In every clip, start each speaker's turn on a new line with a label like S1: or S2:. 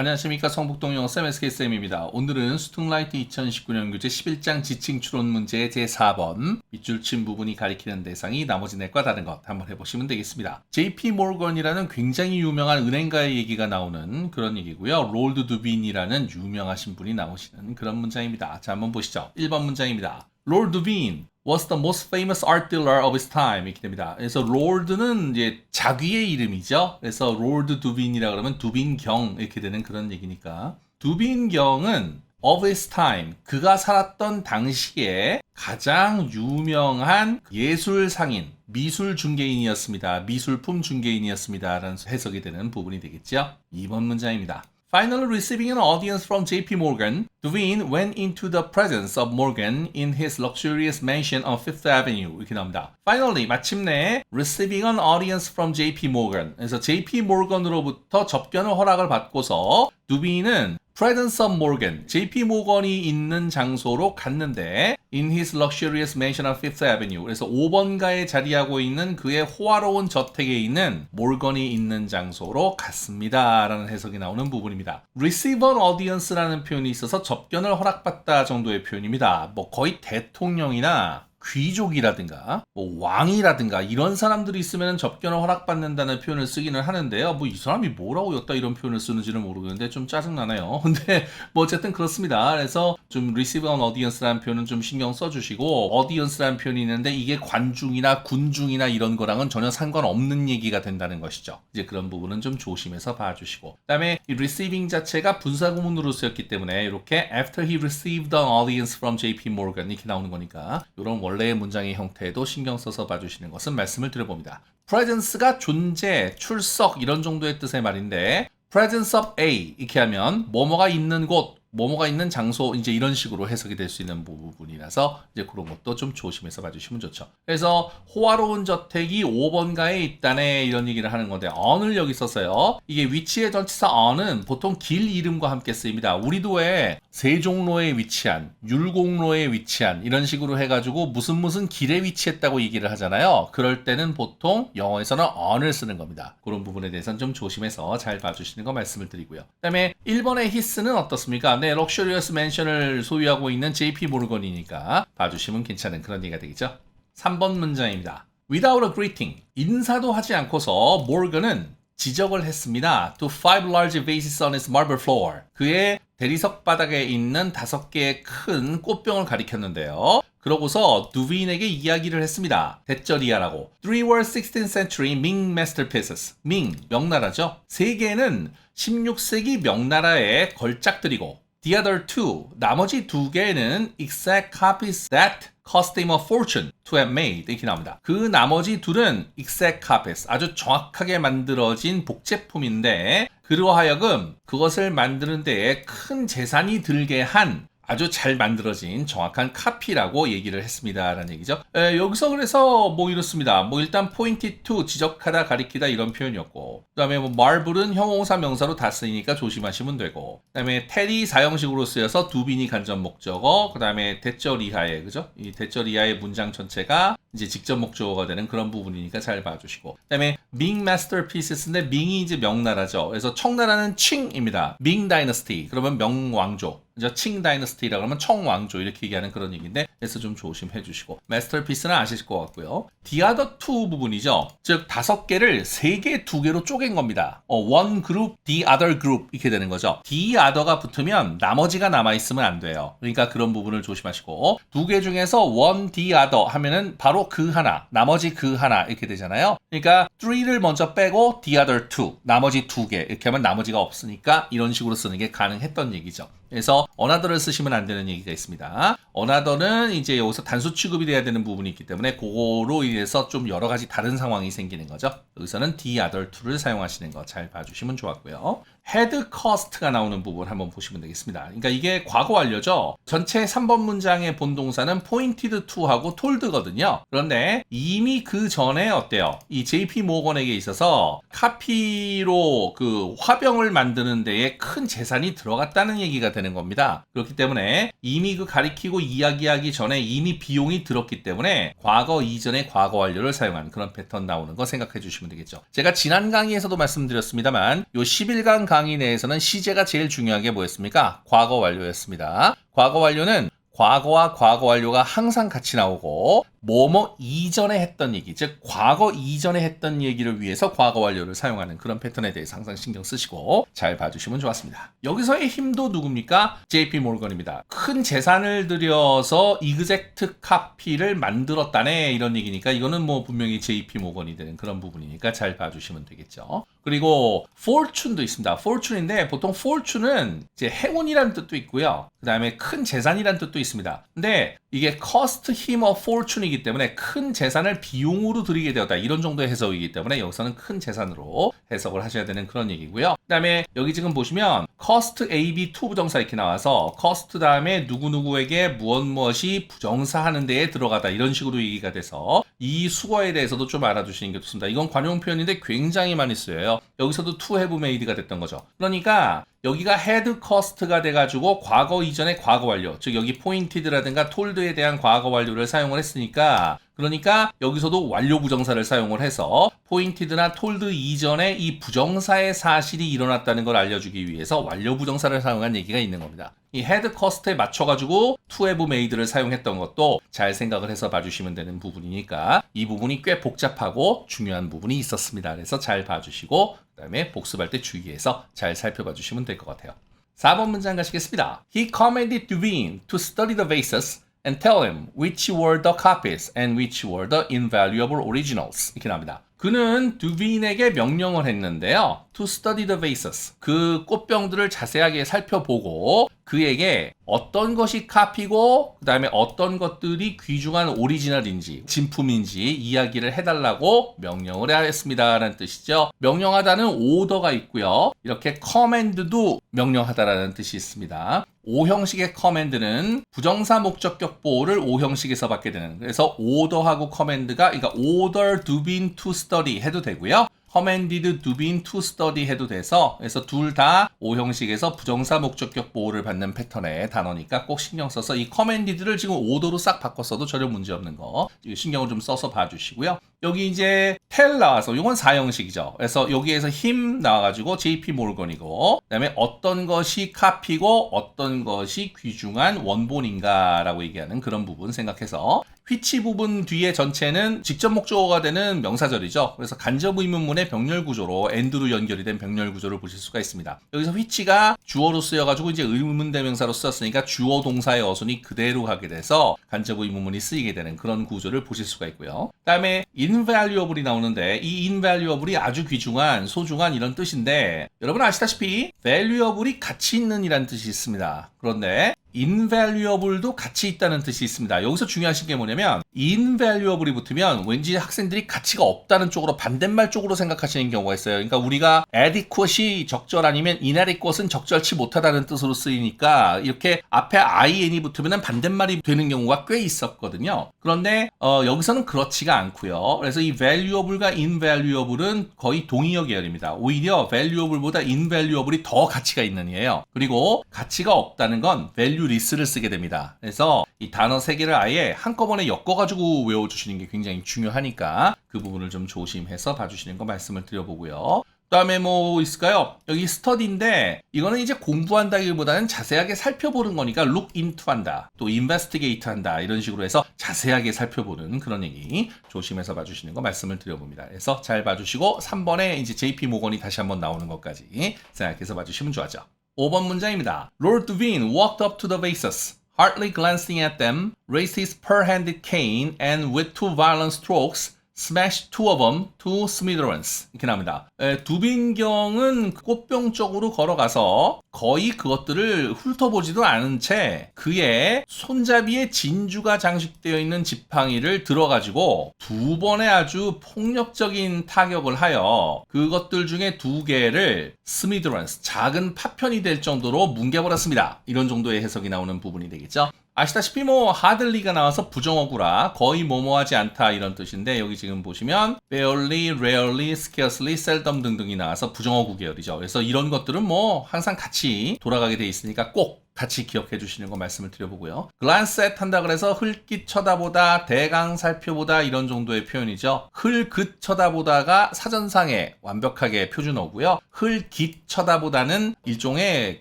S1: 안녕하십니까. 성북동 영어쌤 SK쌤입니다. 오늘은 스퉁라이트 2019년 교재 11장 지칭 추론 문제 제4번 밑줄 친 부분이 가리키는 대상이 나머지 넷과 다른 것 한번 해보시면 되겠습니다. JP 모건이라는 굉장히 유명한 은행가의 얘기가 나오는 그런 얘기고요. 롤드 두빈이라는 유명하신 분이 나오시는 그런 문장입니다. 자, 한번 보시죠. 1번 문장입니다. 롤드 두빈 was the most famous art dealer of his time. 이렇게 됩니다. 그래서 롤드는 이제 자귀의 이름이죠. 그래서 롤드 두빈이라 그러면 두빈경 이렇게 되는 그런 얘기니까. 두빈경은 of his time, 그가 살았던 당시에 가장 유명한 예술 상인, 미술 중개인이었습니다. 미술품 중개인이었습니다. 라는 해석이 되는 부분이 되겠죠. 2번 문장입니다. Finally receiving an audience from JP Morgan, Dwayne went into the presence of Morgan in his luxurious mansion on Fifth Avenue. 이렇게 나옵니다. Finally, 마침내 receiving an audience from JP Morgan. 그래서 JP Morgan으로부터 접견을 허락을 받고서 두빈은 presence of Morgan, JP 모건이 있는 장소로 갔는데 in his luxurious mansion on Fifth Avenue. 그래서 5번가에 자리하고 있는 그의 호화로운 저택에 있는 모건이 있는 장소로 갔습니다. 라는 해석이 나오는 부분입니다. receive an audience라는 표현이 있어서 접견을 허락받다 정도의 표현입니다. 뭐 거의 대통령이나 귀족이라든가 뭐 왕이라든가 이런 사람들이 있으면 접견을 허락받는다는 표현을 쓰기는 하는데요. 뭐 이 사람이 뭐라고 였다 이런 표현을 쓰는지는 모르겠는데 좀 짜증나네요. 근데 뭐 어쨌든 그렇습니다. 그래서 좀 receive an audience라는 표현은 좀 신경 써주시고 audience라는 표현이 있는데 이게 관중이나 군중이나 이런 거랑은 전혀 상관없는 얘기가 된다는 것이죠. 이제 그런 부분은 좀 조심해서 봐주시고 그 다음에 이 receiving 자체가 분사구문으로 쓰였기 때문에 이렇게 after he received an audience from JP Morgan 이렇게 나오는 거니까 이런 원래의 문장의 형태에도 신경 써서 봐주시는 것은 말씀을 드려봅니다. presence가 존재, 출석 이런 정도의 뜻의 말인데 presence of A 이렇게 하면 뭐뭐가 있는 곳, 뭐뭐가 있는 장소 이제 이런 식으로 해석이 될 수 있는 부분이라서 이제 그런 것도 좀 조심해서 봐주시면 좋죠. 그래서 호화로운 저택이 5번가에 있다네 이런 얘기를 하는 건데 on을 여기 썼어요. 이게 위치의 전치사 on은 보통 길 이름과 함께 쓰입니다. 우리도 왜 세종로에 위치한, 율곡로에 위치한 이런 식으로 해가지고 무슨 길에 위치했다고 얘기를 하잖아요. 그럴 때는 보통 영어에서는 on을 쓰는 겁니다. 그런 부분에 대해서는 좀 조심해서 잘 봐주시는 거 말씀을 드리고요. 그 다음에 1번의 his는 어떻습니까? 네, 럭셔리어스 맨션을 소유하고 있는 JP 모건이니까 봐주시면 괜찮은 그런 얘기가 되겠죠. 3번 문장입니다. Without a greeting, 인사도 하지 않고서 모건은 지적을 했습니다. To 5 large vases on his marble floor. 그의 대리석 바닥에 있는 5개의 큰 꽃병을 가리켰는데요. 그러고서 두빈에게 이야기를 했습니다. 대절이야라고. 3 were 16th century Ming masterpieces. Ming, 명나라죠. 3개는 16세기 명나라의 걸작들이고 The other two, 나머지 2개는 exact copies that cost him a fortune to have made 이렇게 나옵니다. 그 나머지 둘은 exact copies, 아주 정확하게 만들어진 복제품인데 그로 하여금 그것을 만드는 데에 큰 재산이 들게 한 아주 잘 만들어진 정확한 카피라고 얘기를 했습니다. 라는 얘기죠. 여기서 그래서 뭐 이렇습니다. 뭐 일단 pointed to, 지적하다, 가리키다 이런 표현이었고 그 다음에 뭐 marble은 형용사 명사로 다 쓰이니까 조심하시면 되고 그 다음에 tell이 사형식으로 쓰여서 두빈이 간접 목적어 그 다음에 대절 이하의 그죠? 이 대절 이하의 문장 전체가 이제 직접 목적어가 되는 그런 부분이니까 잘 봐주시고 그 다음에 Ming Masterpieces인데 밍이 이제 명나라죠. 그래서 청나라는 칭입니다. Ming Dynasty 그러면 명왕조 칭 다이너스티라고 하면 청왕조 이렇게 얘기하는 그런 얘기인데 그래서 좀 조심해 주시고 마스터피스는 아실 것 같고요. The other two 부분이죠. 즉 5개를 3개, 2개로 쪼갠 겁니다. one group, the other group 이렇게 되는 거죠. the other가 붙으면 나머지가 남아있으면 안 돼요. 그러니까 그런 부분을 조심하시고 2개 중에서 one, the other 하면은 바로 그 하나, 나머지 그 하나 이렇게 되잖아요. 그러니까 3를 먼저 빼고 the other two, 나머지 2개 이렇게 하면 나머지가 없으니까 이런 식으로 쓰는 게 가능했던 얘기죠. 그래서 another를 쓰시면 안 되는 얘기가 있습니다. another는 이제 여기서 단수 취급이 돼야 되는 부분이 있기 때문에 그거로 인해서 좀 여러 가지 다른 상황이 생기는 거죠. 여기서는 the other to를 사용하시는 거 잘 봐주시면 좋았고요. had cost가 나오는 부분 한번 보시면 되겠습니다. 그러니까 이게 과거 완료죠. 전체 3번 문장의 본동사는 pointed to하고 told거든요. 그런데 이미 그 전에 어때요? 이 JP 모건에게 있어서 카피로 그 화병을 만드는 데에 큰 재산이 들어갔다는 얘기가 되는 겁니다. 그렇기 때문에 이미 그 가리키고 이야기하기 전에 이미 비용이 들었기 때문에 과거 이전의 과거 완료를 사용한 그런 패턴 나오는 거 생각해 주시면 되겠죠. 제가 지난 강의에서도 말씀드렸습니다만 요 11강 강의 내에서는 시제가 제일 중요한 게 뭐였습니까? 과거 완료였습니다. 과거 완료는 과거와 과거 완료가 항상 같이 나오고 뭐뭐 이전에 했던 얘기, 즉 과거 이전에 했던 얘기를 위해서 과거 완료를 사용하는 그런 패턴에 대해서 항상 신경 쓰시고 잘 봐주시면 좋았습니다. 여기서의 힘도 누굽니까? JP 모건입니다. 큰 재산을 들여서 이그젝트 카피를 만들었다네 이런 얘기니까 이거는 뭐 분명히 JP 모건이 되는 그런 부분이니까 잘 봐주시면 되겠죠. 그리고 fortune도 있습니다. fortune인데 보통 fortune은 이제 행운이라는 뜻도 있고요. 그 다음에 큰 재산이라는 뜻도 있습니다. 근데 이게 cost him a fortune이기 때문에 큰 재산을 비용으로 들이게 되었다. 이런 정도의 해석이기 때문에 여기서는 큰 재산으로 해석을 하셔야 되는 그런 얘기고요. 그 다음에 여기 지금 보시면 cost AB to 부정사 이렇게 나와서 cost 다음에 누구누구에게 무엇이 부정사 하는 데에 들어가다 이런 식으로 얘기가 돼서 이 수거에 대해서도 좀 알아두시는 게 좋습니다. 이건 관용 표현인데 굉장히 많이 쓰여요. 여기서도 to have made가 됐던 거죠. 그러니까 여기가 had cost가 돼가지고 과거 이전의 과거 완료, 즉 여기 pointed라든가 tolled에 대한 과거 완료를 사용을 했으니까 그러니까 여기서도 완료 부정사를 사용을 해서 pointed나 told 이전에 이 부정사의 사실이 일어났다는 걸 알려주기 위해서 완료 부정사를 사용한 얘기가 있는 겁니다. 이 had cost에 맞춰가지고 to have made를 사용했던 것도 잘 생각을 해서 봐주시면 되는 부분이니까 이 부분이 꽤 복잡하고 중요한 부분이 있었습니다. 그래서 잘 봐주시고 그 다음에 복습할 때 주의해서 잘 살펴봐 주시면 될 것 같아요. 4번 문장 가시겠습니다. He commanded Duveen to study the vases and tell him which were the copies and which were the invaluable originals. 이렇게 나옵니다. 그는 두빈에게 명령을 했는데요. To study the vases. 그 꽃병들을 자세하게 살펴보고 그에게 어떤 것이 카피고 그 다음에 어떤 것들이 귀중한 오리지널인지 진품인지 이야기를 해달라고 명령을 하였습니다 라는 뜻이죠. 명령하다는 오더가 있고요. 이렇게 command도 명령하다라는 뜻이 있습니다. O형식의 command는 부정사 목적격 보호를 O형식에서 받게 되는, 그래서 order하고 command가 그러니까 order Duveen to study 해도 되고요. commanded Duveen to study 해도 돼서 그래서 둘 다 O형식에서 부정사 목적격 보호를 받는 패턴의 단어니까 꼭 신경 써서 이 commanded를 지금 order로 싹 바꿨어도 전혀 문제 없는 거 신경을 좀 써서 봐주시고요. 여기 이제 tell 나와서 이건 4형식이죠. 그래서 여기에서 him 나와가지고 JP 모건이고 그 다음에 어떤 것이 카피고 어떤 것이 귀중한 원본인가 라고 얘기하는 그런 부분 생각해서 which 부분 뒤에 전체는 직접 목적어가 되는 명사절이죠. 그래서 간접 의문문의 병렬 구조로 and로 연결이 된 병렬 구조를 보실 수가 있습니다. 여기서 which가 주어로 쓰여가지고 이제 의문 대명사로 쓰였으니까 주어 동사의 어순이 그대로 가게 돼서 간접 의문문이 쓰이게 되는 그런 구조를 보실 수가 있고요. 그 다음에 invaluable이 나오는데 이 invaluable이 아주 귀중한, 소중한 이런 뜻인데 여러분 아시다시피 valuable이 가치 있는 이라는 뜻이 있습니다. 그런데 invaluable도 가치 있다는 뜻이 있습니다. 여기서 중요하신 게 뭐냐면 invaluable이 붙으면 왠지 학생들이 가치가 없다는 쪽으로 반대말 쪽으로 생각하시는 경우가 있어요. 그러니까 우리가 adequate이 적절 아니면 inadequate은 적절치 못하다는 뜻으로 쓰이니까 이렇게 앞에 in이 붙으면 반대말이 되는 경우가 꽤 있었거든요. 그런데 여기서는 그렇지가 않고요. 그래서 이 valuable과 invaluable은 거의 동의어 계열입니다. 오히려 valuable보다 invaluable이 더 가치가 있는 이에요. 그리고 가치가 없다는 건 valueless를 쓰게 됩니다. 그래서 이 단어 3개를 아예 한꺼번에 엮어가지고 외워주시는 게 굉장히 중요하니까 그 부분을 좀 조심해서 봐주시는 거 말씀을 드려보고요. 그 다음에 뭐 있을까요? 여기 study인데 이거는 이제 공부한다기보다는 자세하게 살펴보는 거니까 look into 한다, 또 investigate 한다 이런 식으로 해서 자세하게 살펴보는 그런 얘기 조심해서 봐주시는 거 말씀을 드려봅니다. 그래서 잘 봐주시고 3번에 이제 JP 모건이 다시 한번 나오는 것까지 생각해서 봐주시면 좋아죠. 5번 문장입니다. Lord Duveen walked up to the vases, hardly glancing at them, raised his pearl-handled cane, and with 2 violent strokes, smashed 2 of them to smithereens. 이렇게 나옵니다. 두빈경은 꽃병 쪽으로 걸어가서 거의 그것들을 훑어보지도 않은 채 그의 손잡이에 진주가 장식되어 있는 지팡이를 들어가지고 2번의 아주 폭력적인 타격을 하여 그것들 중에 2개를 스미드런스, 작은 파편이 될 정도로 뭉개버렸습니다. 이런 정도의 해석이 나오는 부분이 되겠죠. 아시다시피 뭐 hardly가 나와서 부정어구라, 거의 뭐뭐하지 않다 이런 뜻인데 여기 지금 보시면 barely, rarely, scarcely, seldom 등등이 나와서 부정어구 계열이죠. 그래서 이런 것들은 뭐 항상 같이 돌아가게 돼 있으니까 꼭 같이 기억해 주시는 거 말씀을 드려보고요. glance at 한다 그래서 흘낏 쳐다보다, 대강 살펴보다 이런 정도의 표현이죠. 흘긋 쳐다보다가 사전상에 완벽하게 표준어고요. 흘깃 쳐다보다는 일종의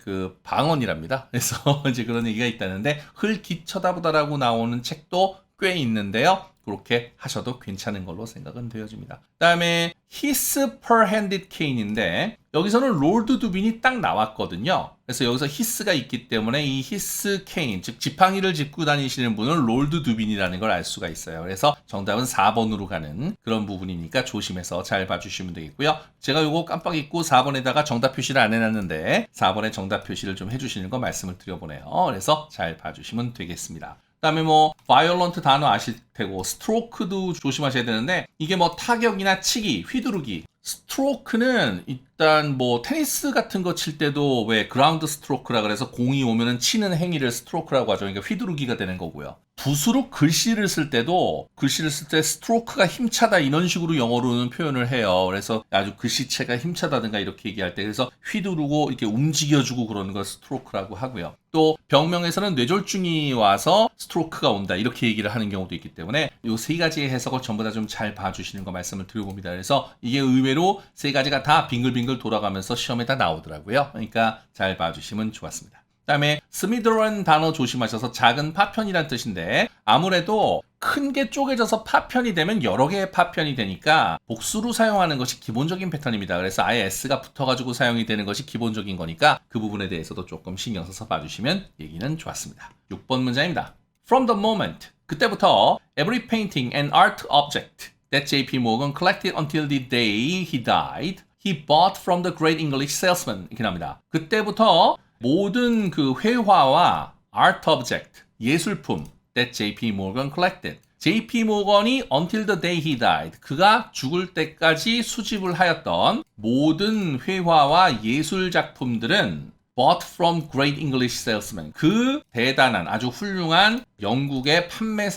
S1: 그 방언이랍니다. 그래서 이제 그런 얘기가 있다는데 흘깃 쳐다보다라고 나오는 책도 꽤 있는데요. 그렇게 하셔도 괜찮은 걸로 생각은 되어집니다. 그 다음에 his per-handed cane인데 여기서는 롤드 두빈이 딱 나왔거든요. 그래서 여기서 his가 있기 때문에 이 his cane, 즉 지팡이를 짚고 다니시는 분은 롤드 두빈이라는 걸 알 수가 있어요. 그래서 정답은 4번으로 가는 그런 부분이니까 조심해서 잘 봐주시면 되겠고요. 제가 요거 깜빡 잊고 4번에다가 정답 표시를 안 해놨는데 4번에 정답 표시를 좀 해주시는 거 말씀을 드려보네요. 그래서 잘 봐주시면 되겠습니다. 그다음에 뭐 violent 단어 아실 테고 stroke도 조심하셔야 되는데 이게 뭐 타격이나 치기, 휘두르기. 스트로크는 일단 뭐 테니스 같은 거 칠 때도 왜 그라운드 스트로크라 그래서 공이 오면은 치는 행위를 스트로크라고 하죠. 그러니까 휘두르기가 되는 거고요. 붓으로 글씨를 쓸 때도 글씨를 쓸 때 스트로크가 힘차다 이런 식으로 영어로는 표현을 해요. 그래서 아주 글씨체가 힘차다든가 이렇게 얘기할 때 그래서 휘두르고 이렇게 움직여주고 그러는 걸 스트로크라고 하고요. 또 병명에서는 뇌졸중이 와서 스트로크가 온다 이렇게 얘기를 하는 경우도 있기 때문에 이 세 가지의 해석을 전부 다 좀 잘 봐주시는 거 말씀을 드려봅니다. 그래서 이게 의외로 세 가지가 다 빙글빙글 돌아가면서 시험에 다 나오더라고요. 그러니까 잘 봐주시면 좋았습니다. 그 다음에 스미드라는 단어 조심하셔서 작은 파편이란 뜻인데 아무래도 큰 게 쪼개져서 파편이 되면 여러 개의 파편이 되니까 복수로 사용하는 것이 기본적인 패턴입니다. 그래서 아예 S가 붙어가지고 사용이 되는 것이 기본적인 거니까 그 부분에 대해서도 조금 신경 써서 봐주시면 얘기는 좋았습니다. 6번 문장입니다. From the moment, 그때부터 every painting and art object that J.P. Morgan collected until the day he died, he bought from the great English salesman. 이렇게 나옵니다. 그때부터 모든 그 회화와 art object, 예술품 that J.P. Morgan collected. J.P. 모건이 until the day he died. 그가 죽을 때까지 수집을 하였던 모든 회화와 예술 작품들은 bought from great English salesman. 그 대단한 아주 훌륭한 영국의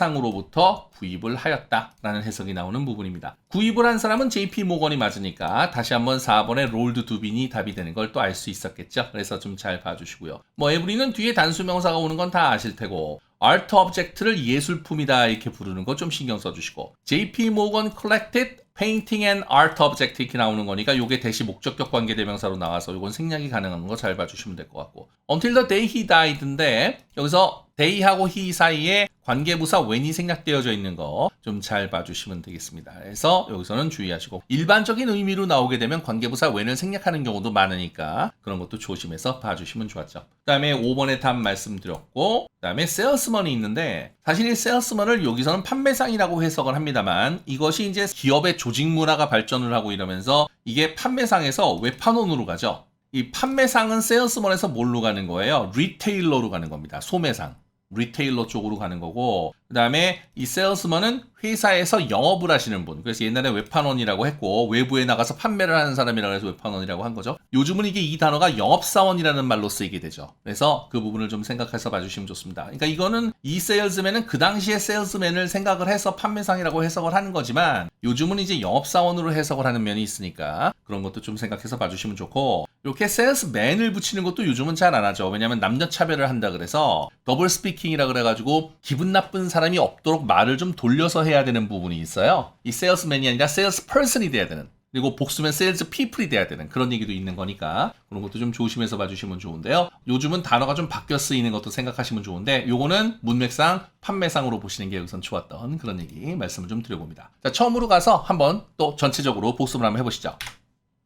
S1: 판매상으로부터 구입을 하였다라는 해석이 나오는 부분입니다. 구입을 한 사람은 JP 모건이 맞으니까 다시 한번 4번의 롤드 두빈이 답이 되는 걸 또 알 수 있었겠죠. 그래서 좀 잘 봐주시고요. 뭐 에브리는 뒤에 단수명사가 오는 건 다 아실 테고 아트 오브젝트를 예술품이다 이렇게 부르는 거 좀 신경 써주시고 JP 모건 collected painting and art object 이렇게 나오는 거니까 요게 대시 목적격 관계대명사로 나와서 요건 생략이 가능한 거 잘 봐주시면 될 것 같고 until the day he died인데 여기서 day하고 he 사이에 관계부사 when이 생략되어져 있는 거 좀 잘 봐주시면 되겠습니다. 그래서 여기서는 주의하시고 일반적인 의미로 나오게 되면 관계부사 when을 생략하는 경우도 많으니까 그런 것도 조심해서 봐주시면 좋았죠. 그 다음에 5번의 답 말씀드렸고 그 다음에 salesman이 있는데 사실 이 salesman을 여기서는 판매상이라고 해석을 합니다만 이것이 이제 기업의 조직 문화가 발전을 하고 이러면서 이게 판매상에서 외판원으로 가죠. 이 판매상은 세일스먼에서 뭘로 가는 거예요? 리테일러로 가는 겁니다. 소매상. 리테일러 쪽으로 가는 거고 그 다음에 이 세일스먼은 회사에서 영업을 하시는 분. 그래서 옛날에 외판원이라고 했고 외부에 나가서 판매를 하는 사람이라고 해서 외판원이라고 한 거죠. 요즘은 이게 이 단어가 영업사원이라는 말로 쓰이게 되죠. 그래서 그 부분을 좀 생각해서 봐주시면 좋습니다. 그러니까 이거는 이 세일즈맨은 그 당시에 세일즈맨을 생각을 해서 판매상이라고 해석을 하는 거지만 요즘은 이제 영업사원으로 해석을 하는 면이 있으니까 그런 것도 좀 생각해서 봐주시면 좋고 이렇게 세일스맨을 붙이는 것도 요즘은 잘 안 하죠. 왜냐하면 남녀 차별을 한다 그래서 더블 스피킹이라 그래가지고 기분 나쁜 사람이 없도록 말을 좀 돌려서 해야 되는 부분이 있어요. 이 세일스맨이 아니라 세일스 퍼슨이 돼야 되는 그리고 복수면 세일즈 피플이 돼야 되는 그런 얘기도 있는 거니까 그런 것도 좀 조심해서 봐주시면 좋은데요. 요즘은 단어가 좀 바뀌어 쓰이는 것도 생각하시면 좋은데 요거는 문맥상 판매상으로 보시는 게 여기선 좋았던 그런 얘기 말씀을 좀 드려봅니다. 자, 처음으로 가서 한번 또 전체적으로 복습을 한번 해보시죠.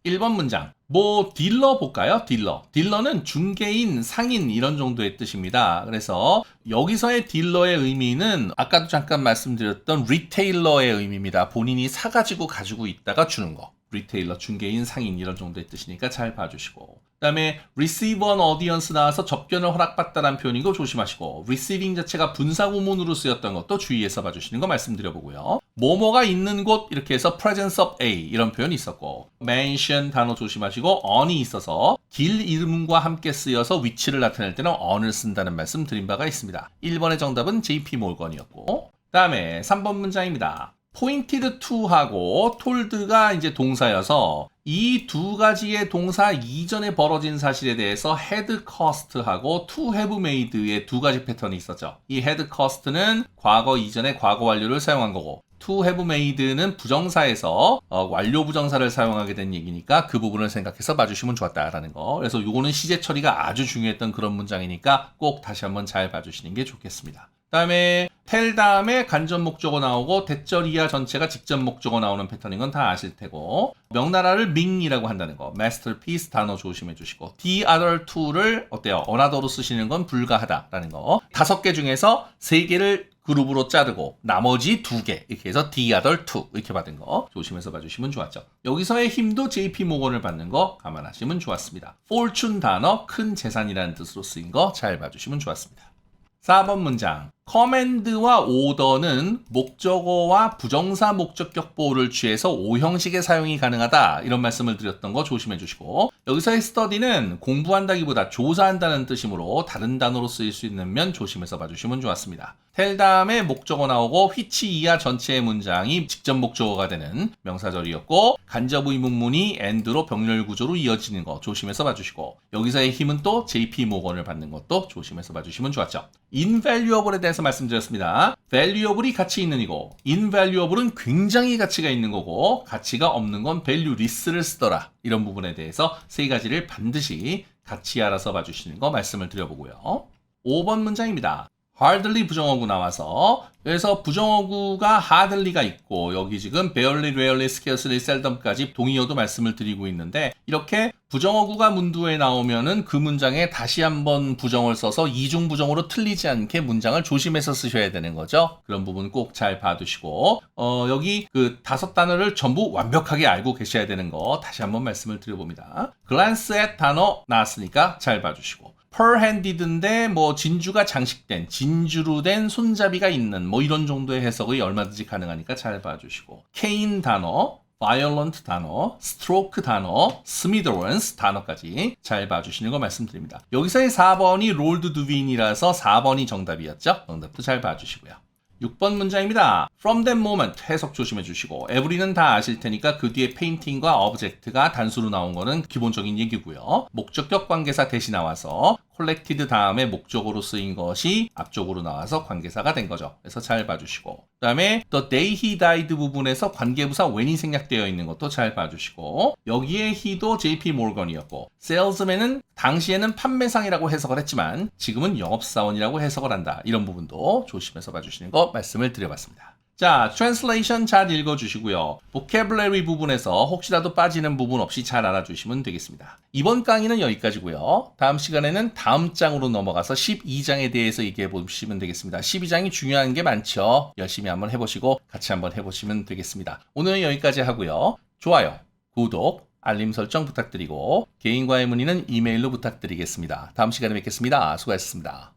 S1: 1번 문장. 뭐 딜러 볼까요? 딜러는 중개인, 상인 이런 정도의 뜻입니다. 그래서 여기서의 딜러의 의미는 아까도 잠깐 말씀드렸던 리테일러의 의미입니다. 본인이 사가지고 가지고 있다가 주는 거. 리테일러, 중개인, 상인 이런 정도의 뜻이니까 잘 봐주시고 그 다음에 receive an audience 나와서 접견을 허락받다라는 표현인 거 조심하시고 receiving 자체가 분사구문으로 쓰였던 것도 주의해서 봐주시는 거 말씀드려보고요. 뭐뭐가 있는 곳 이렇게 해서 presence of A 이런 표현이 있었고 mention 단어 조심하시고 on이 있어서 길 이름과 함께 쓰여서 위치를 나타낼 때는 on을 쓴다는 말씀 드린 바가 있습니다. 1번의 정답은 JP 몰건이었고 그 다음에 3번 문장입니다. pointed to하고 told가 이제 동사여서 이 두 가지의 동사 이전에 벌어진 사실에 대해서 had cost하고 to have made의 두 가지 패턴이 있었죠. 이 had cost는 과거 이전에 과거 완료를 사용한 거고 to have made는 부정사에서 완료 부정사를 사용하게 된 얘기니까 그 부분을 생각해서 봐주시면 좋았다라는 거. 그래서 요거는 시제 처리가 아주 중요했던 그런 문장이니까 꼭 다시 한번 잘 봐주시는 게 좋겠습니다. 다음에 tell 다음에 간접 목적어 나오고 대절 이하 전체가 직접 목적어 나오는 패턴인 건 다 아실 테고 명나라를 밍이라고 한다는 거 masterpiece 단어 조심해 주시고 the other two를 어때요? another로 쓰시는 건 불가하다라는 거 5개 중에서 3개를 그룹으로 자르고 나머지 2개 이렇게 해서 the other two 이렇게 받은 거 조심해서 봐주시면 좋았죠. 여기서의 힘도 JP 모건을 받는 거 감안하시면 좋았습니다. fortune 단어 큰 재산이라는 뜻으로 쓰인 거 잘 봐주시면 좋았습니다. 4번 문장 command와 order는 목적어와 부정사 목적격 보호를 취해서 5형식의 사용이 가능하다 이런 말씀을 드렸던 거 조심해 주시고 여기서의 study는 공부한다기보다 조사한다는 뜻이므로 다른 단어로 쓰일 수 있는 면 조심해서 봐주시면 좋았습니다. tell 다음에 목적어 나오고 which 이하 전체의 문장이 직접 목적어가 되는 명사절이었고 간접 의문문이 and로 병렬 구조로 이어지는 거 조심해서 봐주시고 여기서의 힘은 또 JP 모건을 받는 것도 조심해서 봐주시면 좋았죠. invaluable에 대해서 말씀드렸습니다. valuable이 가치 있는 이고 invaluable은 굉장히 가치가 있는 거고 가치가 없는 건 valueless를 쓰더라. 이런 부분에 대해서 3가지를 반드시 같이 알아서 봐주시는 거 말씀을 드려보고요. 5번 문장입니다. hardly 부정어구 나와서 그래서 부정어구가 hardly가 있고 여기 지금 barely, rarely, scarcely, seldom까지 동의어도 말씀을 드리고 있는데 이렇게 부정어구가 문두에 나오면은 그 문장에 다시 한번 부정을 써서 이중 부정으로 틀리지 않게 문장을 조심해서 쓰셔야 되는 거죠. 그런 부분 꼭 잘 봐두시고 여기 그 5단어를 전부 완벽하게 알고 계셔야 되는 거 다시 한번 말씀을 드려봅니다. glance at 단어 나왔으니까 잘 봐주시고 per-handed인데 뭐 진주가 장식된, 진주로 된 손잡이가 있는 뭐 이런 정도의 해석이 얼마든지 가능하니까 잘 봐주시고 cane 단어, violent 단어, stroke 단어, smithereens 단어까지 잘 봐주시는 거 말씀드립니다. 여기서의 4번이 rolled to win이라서 4번이 정답이었죠. 정답도 잘 봐주시고요. 6번 문장입니다. From that moment 해석 조심해 주시고 every는 다 아실 테니까 그 뒤에 painting과 object가 단수로 나온 거는 기본적인 얘기고요. 목적격 관계사 대신 나와서 collected 다음에 목적으로 쓰인 것이 앞쪽으로 나와서 관계사가 된 거죠. 그래서 잘 봐주시고 그 다음에 the day he died 부분에서 관계부사 when이 생략되어 있는 것도 잘 봐주시고 여기에 he도 JP 모건이었고 salesman은 당시에는 판매상이라고 해석을 했지만 지금은 영업사원이라고 해석을 한다. 이런 부분도 조심해서 봐주시는 거 말씀을 드려봤습니다. 자, translation 잘 읽어주시고요. vocabulary 부분에서 혹시라도 빠지는 부분 없이 잘 알아주시면 되겠습니다. 이번 강의는 여기까지고요. 다음 시간에는 다음 장으로 넘어가서 12장에 대해서 얘기해 보시면 되겠습니다. 12장이 중요한 게 많죠. 열심히 한번 해보시고 같이 한번 해보시면 되겠습니다. 오늘은 여기까지 하고요. 좋아요, 구독, 알림 설정 부탁드리고 개인과의 문의는 이메일로 부탁드리겠습니다. 다음 시간에 뵙겠습니다. 수고하셨습니다.